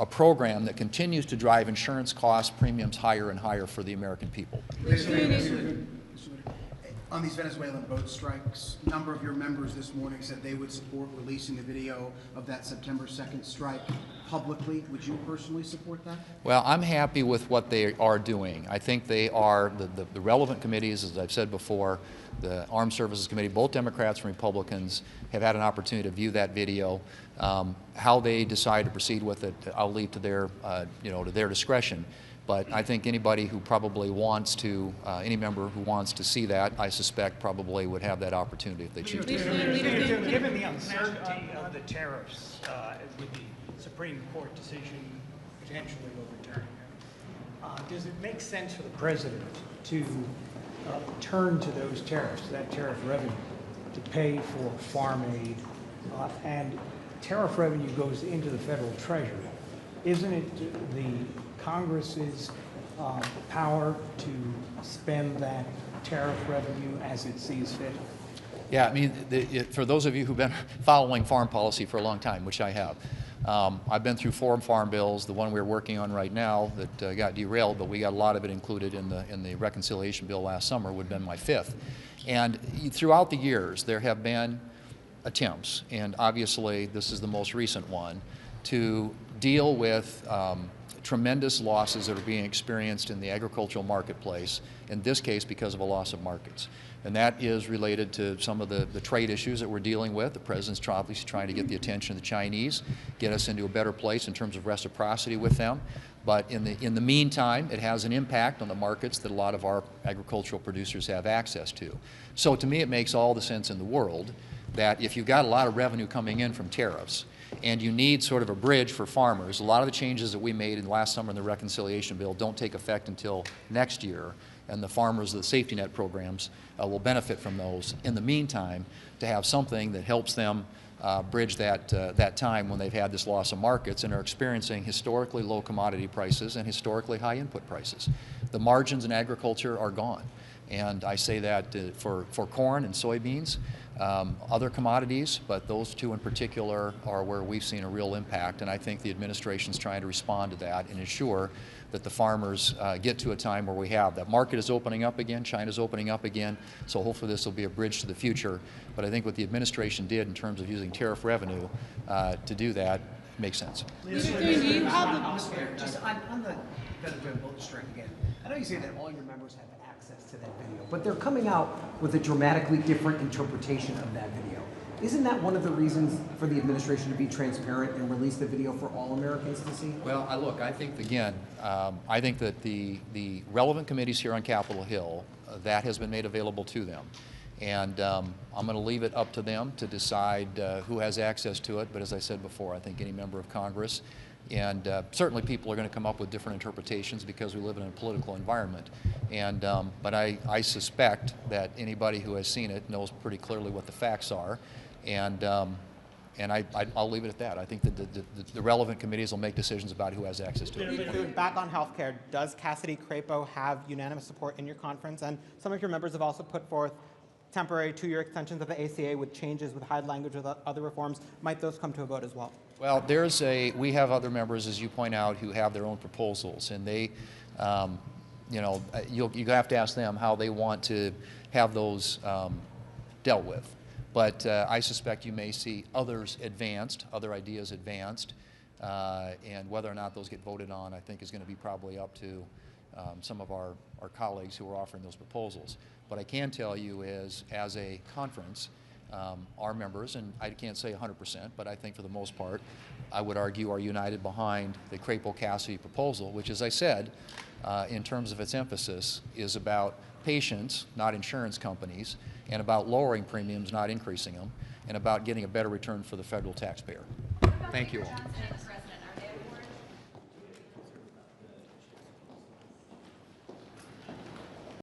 a program that continues to drive insurance costs, premiums higher and higher for the American people. On these Venezuelan boat strikes, a number of your members this morning said they would support releasing the video of that September 2nd strike publicly. Would you personally support that? Well, I'm happy with what they are doing. I think they are, the relevant committees, as I've said before, the Armed Services Committee, both Democrats and Republicans have had an opportunity to view that video. How they decide to proceed with it, I'll leave to their, to their discretion. But I think anybody who probably wants to, any member who wants to see that, I suspect probably would have that opportunity if they choose to. Given the uncertainty of the tariffs with the Supreme Court decision potentially overturning them, does it make sense for the president to turn to those tariffs, that tariff revenue, to pay for farm aid, and tariff revenue goes into the federal treasury? Isn't it the Congress's power to spend that tariff revenue as it sees fit? Yeah, I mean, for those of you who've been following farm policy for a long time, which I have, I've been through 4 farm bills. The one we're working on right now that got derailed, but we got a lot of it included in the reconciliation bill last summer, would have been my 5th. And throughout the years, there have been attempts, and obviously this is the most recent one, to deal with tremendous losses that are being experienced in the agricultural marketplace, in this case because of a loss of markets. And that is related to some of the trade issues that we're dealing with. The president's obviously trying to get the attention of the Chinese, get us into a better place in terms of reciprocity with them. But in the meantime, it has an impact on the markets that a lot of our agricultural producers have access to. So to me, it makes all the sense in the world that if you've got a lot of revenue coming in from tariffs, and you need sort of a bridge for farmers. A lot of the changes that we made in last summer in the reconciliation bill don't take effect until next year, and the farmers, the safety net programs, will benefit from those. In the meantime, to have something that helps them bridge that time when they've had this loss of markets and are experiencing historically low commodity prices and historically high input prices. The margins in agriculture are gone. And I say that for corn and soybeans, other commodities, but those 2 in particular are where we've seen a real impact. And I think the administration's trying to respond to that and ensure that the farmers get to a time where we have that market is opening up again, China's opening up again, so hopefully this will be a bridge to the future. But I think what the administration did in terms of using tariff revenue to do that makes sense. Just on the Venezuelan boat strike again, I know you say that all your members have access to that video, but they're coming out with a dramatically different interpretation of that video. Isn't that one of the reasons for the administration to be transparent and release the video for all Americans to see? Well, look, I think, again, I think that the relevant committees here on Capitol Hill, that has been made available to them. And I'm going to leave it up to them to decide who has access to it. But as I said before, I think any member of Congress, and certainly people are going to come up with different interpretations because we live in a political environment. And, but I suspect that anybody who has seen it knows pretty clearly what the facts are. And I'll leave it at that. I think that the relevant committees will make decisions about who has access to it. Back on healthcare, does Cassidy Crapo have unanimous support in your conference? And some of your members have also put forth temporary 2-year extensions of the ACA with changes with hide language with other reforms. Might those come to a vote as well? Well, we have other members, as you point out, who have their own proposals, and they, you have to ask them how they want to have those dealt with. But I suspect you may see others advanced, other ideas advanced, and whether or not those get voted on, I think is going to be probably up to some of our colleagues who are offering those proposals. What I can tell you is, as a conference, our members, and I can't say 100%, but I think for the most part, I would argue are united behind the Crapo-Cassidy proposal, which, as I said, in terms of its emphasis, is about patients, not insurance companies, and about lowering premiums, not increasing them, and about getting a better return for the federal taxpayer. Thank you all.